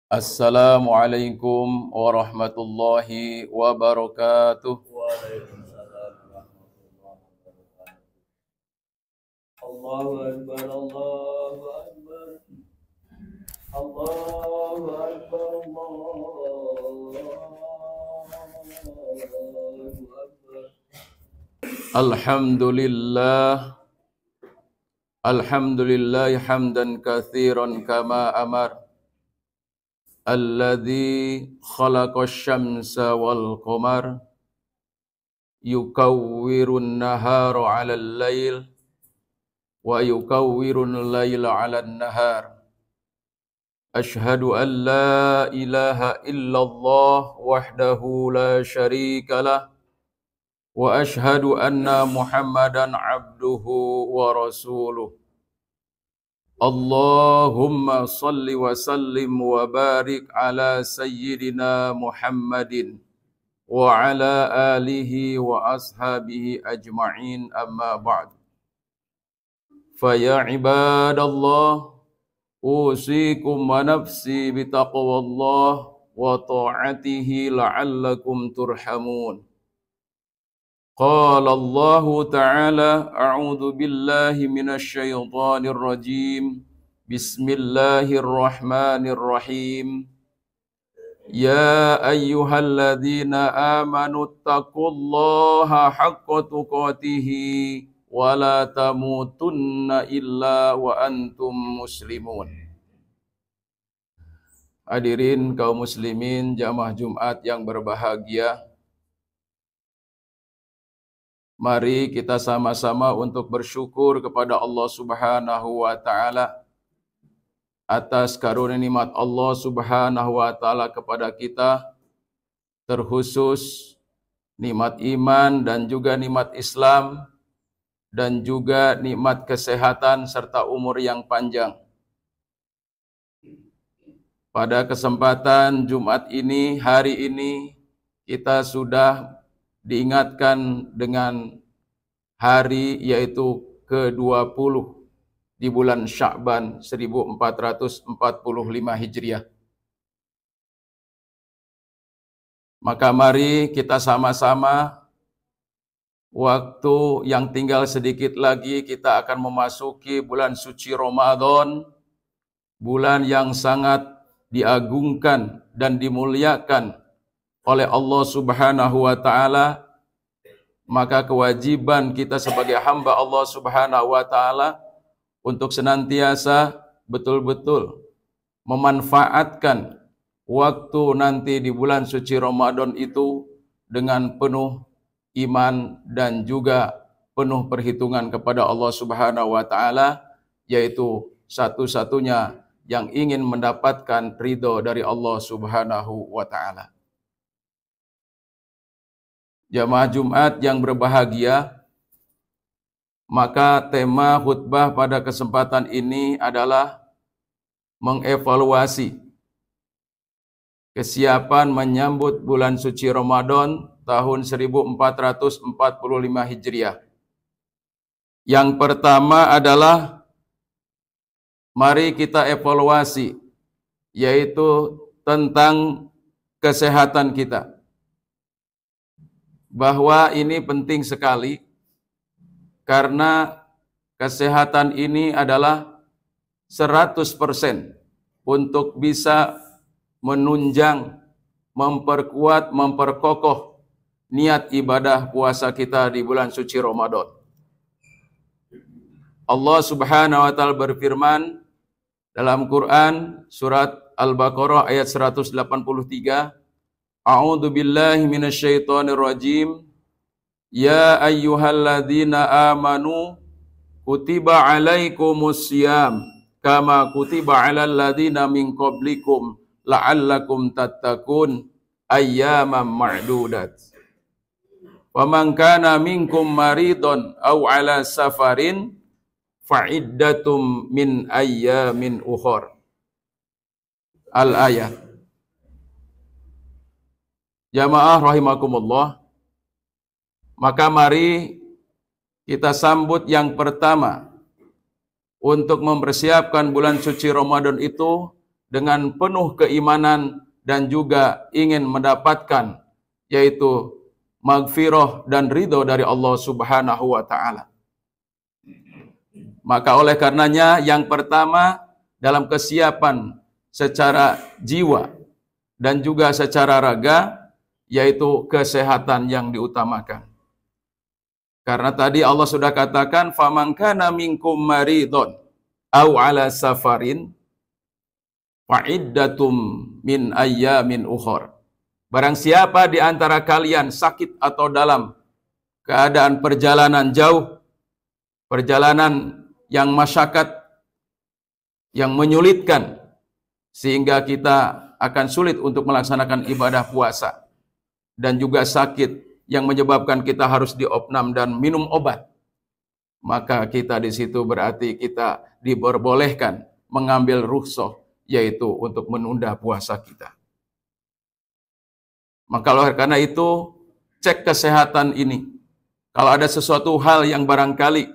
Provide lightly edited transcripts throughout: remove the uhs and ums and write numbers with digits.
Assalamualaikum warahmatullahi wabarakatuh. Waalaikumsalam warahmatullahi wabarakatuh. Allahu Akbar, Allahu Akbar, Allahu Akbar, Allahu Akbar. Alhamdulillah, alhamdulillah hamdan katsiran kama amar. Alladzi khalaqash syamsa wal qamar yukawwirun nahara 'alal lail wa yukawwirun laila 'alan nahar. Ashhadu an la ilaha illallah wahdahu la syarika lah wa ashhadu anna Muhammadan abduhu wa rasuluh. Allahumma salli wa sallim wa barik ala sayyidina Muhammadin wa ala alihi wa ashabihi ajma'in, amma ba'd. Fa ya ibadallah, usikum wa nafsi bitaqwallah wa ta'atihi la'allakum turhamun. Qala Allah Ta'ala, a'udzu billahi minasy syaithanir rajim. Bismillahirrahmanirrahim. Ya ayyuhalladzina amanu taqullaha haqqa tuqatih wa la tamutunna illa wa antum muslimun. Hadirin kaum muslimin jamaah Jumat yang berbahagia, mari kita sama-sama untuk bersyukur kepada Allah Subhanahu wa Ta'ala atas karunia nikmat Allah Subhanahu wa Ta'ala kepada kita, terkhusus nikmat iman dan juga nikmat Islam dan juga nikmat kesehatan serta umur yang panjang. Pada kesempatan Jumat ini, hari ini, kita sudah diingatkan dengan hari yaitu ke-20 di bulan Sya'ban 1445 Hijriah. Maka mari kita sama-sama, waktu yang tinggal sedikit lagi kita akan memasuki bulan suci Ramadan, bulan yang sangat diagungkan dan dimuliakan oleh Allah Subhanahu wa Ta'ala. Maka kewajiban kita sebagai hamba Allah Subhanahu wa Ta'ala untuk senantiasa betul-betul memanfaatkan waktu nanti di bulan suci Ramadan itu dengan penuh iman dan juga penuh perhitungan kepada Allah Subhanahu wa Ta'ala, yaitu satu-satunya yang ingin mendapatkan ridho dari Allah Subhanahu wa Ta'ala. Jamaah Jumat yang berbahagia, maka tema khutbah pada kesempatan ini adalah mengevaluasi kesiapan menyambut bulan suci Ramadan tahun 1445 Hijriah. Yang pertama adalah mari kita evaluasi, yaitu tentang kesehatan kita. Bahwa ini penting sekali karena kesehatan ini adalah 100% untuk bisa menunjang, memperkuat, memperkokoh niat ibadah puasa kita di bulan suci Ramadan. Allah Subhanahu wa Ta'ala berfirman dalam Quran surat Al-Baqarah ayat 183, A'udzu billahi minasyaitonir rajim. Ya ayyuhalladzina amanu kutiba alaikumusiyam kama kutiba alal ladzina min qablikum la'allakum tattaqun ayyaman ma'dudat. Wa man kana minkum maridun aw ala safarin fa'iddatum min ayyamin ukhra. Al-ayat. Jamaah rahimakumullah, maka mari kita sambut yang pertama untuk mempersiapkan bulan suci Ramadan itu dengan penuh keimanan dan juga ingin mendapatkan yaitu maghfirah dan ridho dari Allah Subhanahu wa taala. Maka oleh karenanya yang pertama dalam kesiapan secara jiwa dan juga secara raga yaitu kesehatan yang diutamakan. Karena tadi Allah sudah katakan faman kana minkum maridun au ala safarin fa'iddatum min ayyamin ukhor. Barang siapa di antara kalian sakit atau dalam keadaan perjalanan jauh, perjalanan yang masyakat, yang menyulitkan, sehingga kita akan sulit untuk melaksanakan ibadah puasa, dan juga sakit yang menyebabkan kita harus diopnam dan minum obat, maka kita di situ berarti kita diperbolehkan mengambil rukhsah, yaitu untuk menunda puasa kita. Maka oleh karena itu, cek kesehatan ini. Kalau ada sesuatu hal yang barangkali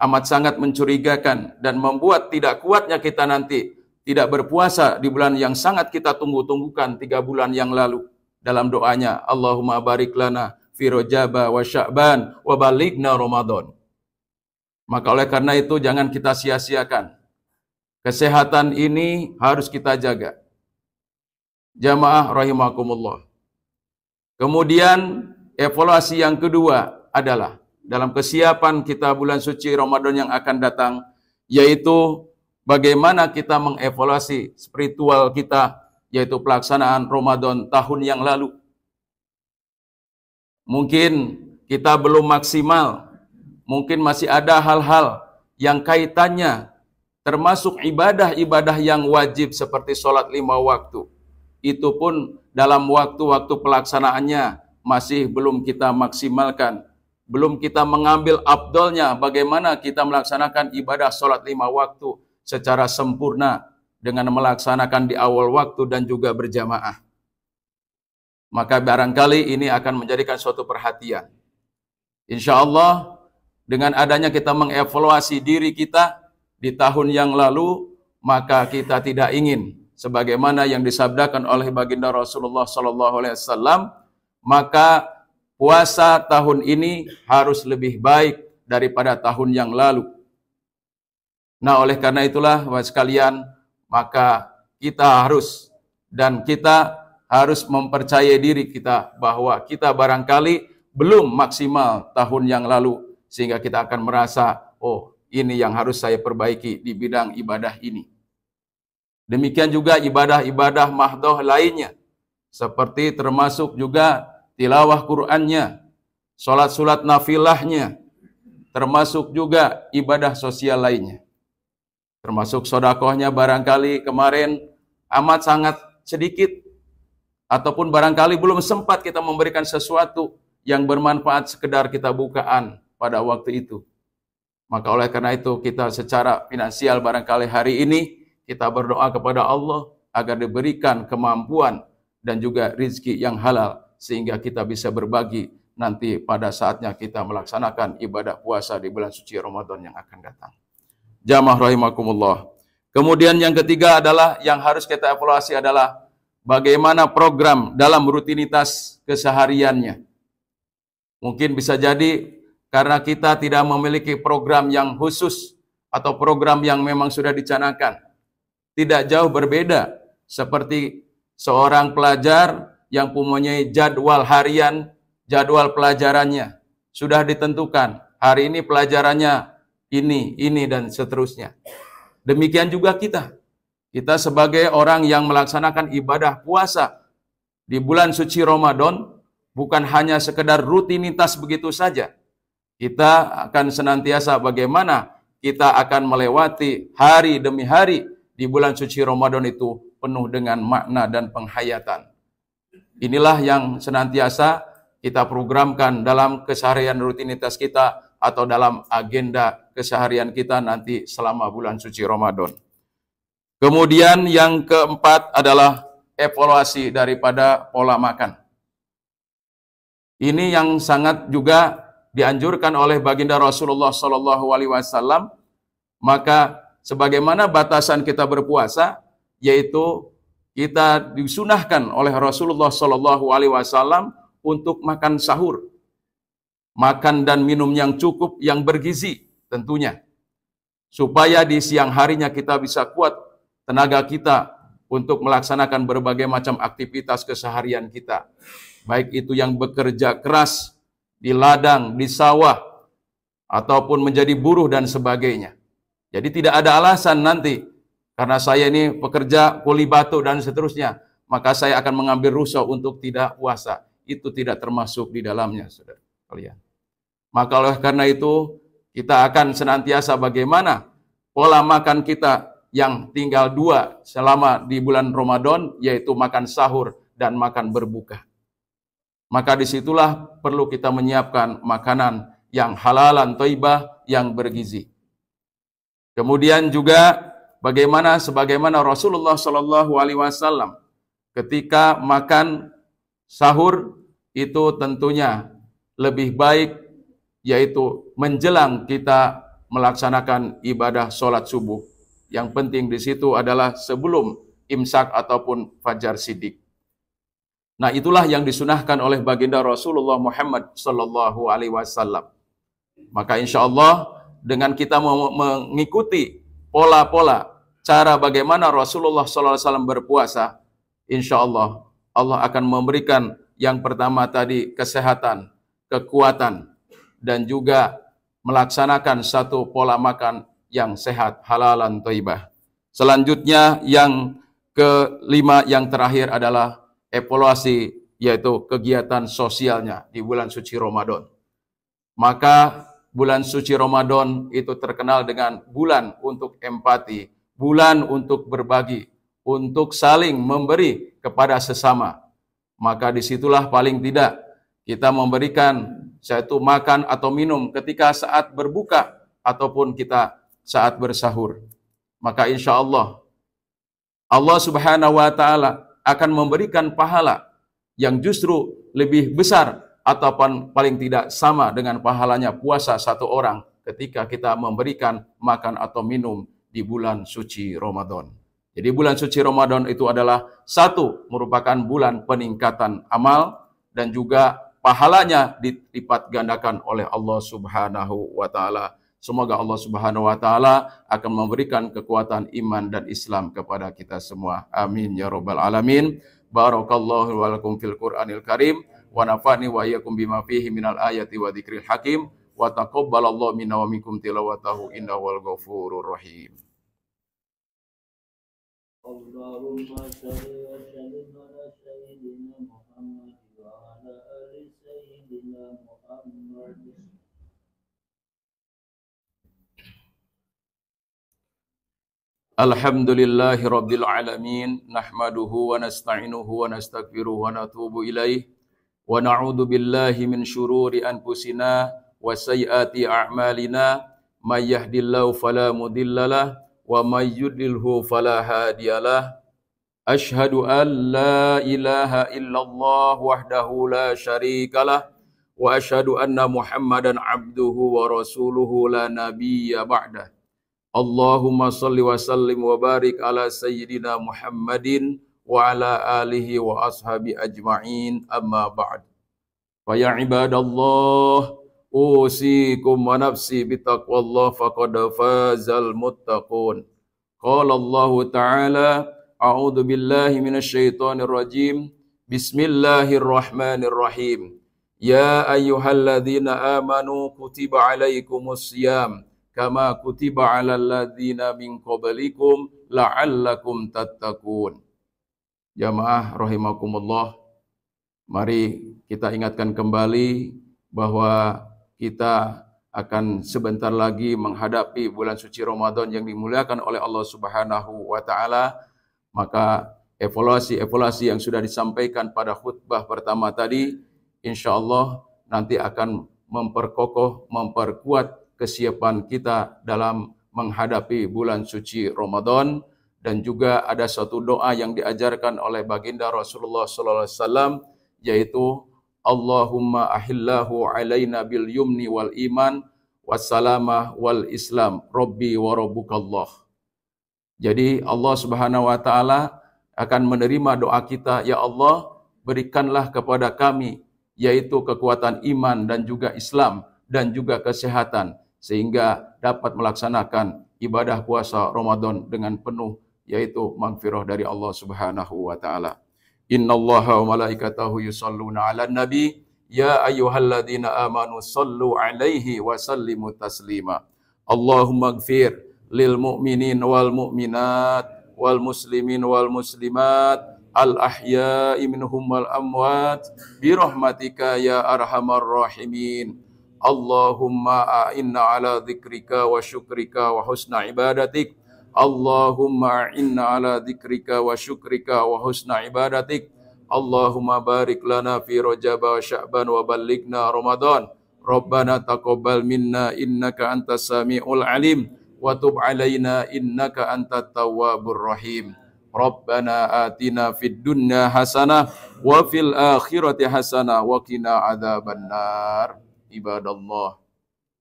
amat sangat mencurigakan dan membuat tidak kuatnya kita nanti tidak berpuasa di bulan yang sangat kita tunggu-tunggukan 3 bulan yang lalu, dalam doanya Allahumma barik lana fi Rajaba wa Sya'ban wa balighna Ramadan. Maka oleh karena itu jangan kita sia-siakan. Kesehatan ini harus kita jaga. Jamaah rahimakumullah. Kemudian evaluasi yang kedua adalah dalam kesiapan kita bulan suci Ramadan yang akan datang, yaitu bagaimana kita mengevaluasi spiritual kita, yaitu pelaksanaan Ramadan tahun yang lalu. Mungkin kita belum maksimal, mungkin masih ada hal-hal yang kaitannya termasuk ibadah-ibadah yang wajib seperti sholat 5 waktu. Itu pun dalam waktu-waktu pelaksanaannya masih belum kita maksimalkan. Belum kita mengambil afdolnya bagaimana kita melaksanakan ibadah sholat 5 waktu secara sempurna dengan melaksanakan di awal waktu dan juga berjamaah. Maka barangkali ini akan menjadikan suatu perhatian. Insya Allah dengan adanya kita mengevaluasi diri kita di tahun yang lalu, maka kita tidak ingin sebagaimana yang disabdakan oleh baginda Rasulullah SAW, maka puasa tahun ini harus lebih baik daripada tahun yang lalu. Nah, oleh karena itulah Bapak sekalian, maka kita harus mempercayai diri kita bahwa kita barangkali belum maksimal tahun yang lalu, sehingga kita akan merasa, oh ini yang harus saya perbaiki di bidang ibadah ini. Demikian juga ibadah-ibadah mahdoh lainnya, seperti termasuk juga tilawah Qur'annya, sholat-sholat nafilahnya, termasuk juga ibadah sosial lainnya. Termasuk sodakohnya barangkali kemarin amat sangat sedikit, ataupun barangkali belum sempat kita memberikan sesuatu yang bermanfaat sekedar kita bukaan pada waktu itu. Maka oleh karena itu kita secara finansial barangkali hari ini kita berdoa kepada Allah agar diberikan kemampuan dan juga rizki yang halal, sehingga kita bisa berbagi nanti pada saatnya kita melaksanakan ibadah puasa di bulan suci Ramadan yang akan datang. Jamaah rahimakumullah. Kemudian yang ketiga adalah yang harus kita evaluasi adalah bagaimana program dalam rutinitas kesehariannya. Mungkin bisa jadi karena kita tidak memiliki program yang khusus atau program yang memang sudah dicanangkan. Tidak jauh berbeda seperti seorang pelajar yang mempunyai jadwal harian, jadwal pelajarannya sudah ditentukan. Hari ini pelajarannya ini dan seterusnya. Demikian juga kita. Kita sebagai orang yang melaksanakan ibadah puasa di bulan suci Ramadan bukan hanya sekedar rutinitas begitu saja. Kita akan senantiasa bagaimana kita akan melewati hari demi hari di bulan suci Ramadan itu penuh dengan makna dan penghayatan. Inilah yang senantiasa kita programkan dalam keseharian rutinitas kita atau dalam agenda keseharian kita nanti selama bulan suci Ramadan. Kemudian yang keempat adalah evaluasi daripada pola makan. Ini yang sangat juga dianjurkan oleh baginda Rasulullah SAW. Maka sebagaimana batasan kita berpuasa, yaitu kita disunahkan oleh Rasulullah Shallallahu Alaihi Wasallam untuk makan sahur, makan dan minum yang cukup, yang bergizi tentunya, supaya di siang harinya kita bisa kuat tenaga kita untuk melaksanakan berbagai macam aktivitas keseharian kita, baik itu yang bekerja keras di ladang, di sawah, ataupun menjadi buruh dan sebagainya. Jadi tidak ada alasan nanti karena saya ini pekerja kuli batu dan seterusnya, maka saya akan mengambil rukhsah untuk tidak puasa. Itu tidak termasuk di dalamnya, saudara kalian. Maka oleh karena itu kita akan senantiasa bagaimana pola makan kita yang tinggal dua selama di bulan Ramadan, yaitu makan sahur dan makan berbuka. Maka disitulah perlu kita menyiapkan makanan yang halalan, thayyibah, yang bergizi. Kemudian juga sebagaimana Rasulullah Shallallahu Alaihi Wasallam ketika makan sahur itu tentunya lebih baik, yaitu menjelang kita melaksanakan ibadah sholat subuh. Yang penting di situ adalah sebelum imsak ataupun fajar siddiq. Nah, itulah yang disunahkan oleh baginda Rasulullah Muhammad Sallallahu Alaihi Wasallam. Maka insya Allah dengan kita mengikuti pola-pola cara bagaimana Rasulullah Sallallahu Alaihi Wasallam berpuasa, insya Allah Allah akan memberikan yang pertama tadi kesehatan, kekuatan, dan juga melaksanakan satu pola makan yang sehat, halalan, thayyibah. Selanjutnya yang kelima, yang terakhir adalah evaluasi, yaitu kegiatan sosialnya di bulan suci Ramadan. Maka bulan suci Ramadan itu terkenal dengan bulan untuk empati, bulan untuk berbagi, untuk saling memberi kepada sesama. Maka disitulah paling tidak kita memberikan yaitu makan atau minum ketika saat berbuka ataupun kita saat bersahur. Maka insya Allah Allah Subhanahu wa Ta'ala akan memberikan pahala yang justru lebih besar ataupun paling tidak sama dengan pahalanya puasa satu orang ketika kita memberikan makan atau minum di bulan suci Ramadan. Jadi bulan suci Ramadan itu adalah satu, merupakan bulan peningkatan amal dan juga pahalanya dilipat gandakan oleh Allah Subhanahu wa Ta'ala. Semoga Allah Subhanahu wa Ta'ala akan memberikan kekuatan iman dan Islam kepada kita semua. Amin ya rabbal alamin. Barakallahu wa lakum fil Qur'anil Karim wa nafa'ni wa iyyakum bima fihi minal ayati wa dzikril hakim wa taqabbalallahu minna wa minkum tilawatahu innahu wal ghafurur rahim. Allahumma shalli wa sallim ala sayyidina Muhammad wa ala ali sayyidina Muhammad. Alhamdulillahi rabbil alamin, nahmaduhu wa nasta'inuhu wa nastaghfiruhu wa natubu ilaih wa na'udzu billahi min syururi anfusina wa sayyiati a'malina, may yahdihillahu fala mudhillalah wa may yudlilhu fala hadiyalah. Asyhadu an la ilaha illallah wahdahu la syarikalah wa asyhadu anna Muhammadan abduhu wa rasuluhu la nabiyya ba'dah. Allahumma salli wa sallim wa barik ala sayyidina Muhammadin wa ala alihi wa ashabi ajma'in, amma ba'd. Fa ya ibadallah, usikum wa nafsi bitaqwallah faqad fazal muttaqun. Qala Allah Ta'ala, a'udzu billahi minasyaitonir rajim. Bismillahirrahmanirrahim. Ya ayyuhalladzina amanu kutiba alaikumus syiyam kama kutiba 'alal ladzina min qablikum la'allakum tattaqun. Jamaah rahimakumullah, mari kita ingatkan kembali bahwa kita akan sebentar lagi menghadapi bulan suci Ramadan yang dimuliakan oleh Allah Subhanahu wa Ta'ala. Maka evaluasi yang sudah disampaikan pada khutbah pertama tadi, insya Allah nanti akan memperkokoh, memperkuat kesiapan kita dalam menghadapi bulan suci Ramadan. Dan juga ada satu doa yang diajarkan oleh baginda Rasulullah sallallahu alaihi wasallam, yaitu Allahumma ahillahu alaina bil yumni wal iman wassalamah wal islam rabbi wa rabbukallah. Jadi Allah Subhanahu wa taala akan menerima doa kita, ya Allah, berikanlah kepada kami yaitu kekuatan iman dan juga Islam dan juga kesehatan sehingga dapat melaksanakan ibadah puasa Ramadan dengan penuh yaitu maghfirah dari Allah Subhanahu wa taala. Innallaha wa malaikatahu yusholluna 'alan nabi ya ayyuhalladzina amanu shallu 'alaihi wa sallimu taslima. Allahumma ighfir lil mu'minin wal mu'minat wal muslimin wal muslimat al ahya'i minhum wal amwat bi rahmatika ya arhamar rahimin. Allahumma a'inna ala dzikrika wa syukrika wa husna ibadatik. Allahumma a'inna ala dzikrika wa syukrika wa husna ibadatik. Allahumma barik lana fi Rajab wa Sya'ban wa ballighna Ramadan. Rabbana taqabbal minna innaka antas samiul alim wa tub alaina innaka antat tawwabur rahim. Rabbana atina fid dunya hasanah wa fil akhirati hasanah wa qina adzabannar. Ibadallah,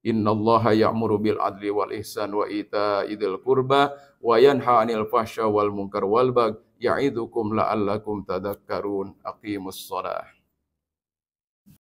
innallaha ya'muru bil adli wal ihsan wa ita'i dzil qurba wa yanha 'anil fahsya wal munkar wal baghi ya'idukum la'allakum tadhakkarun. Aqimus shalah.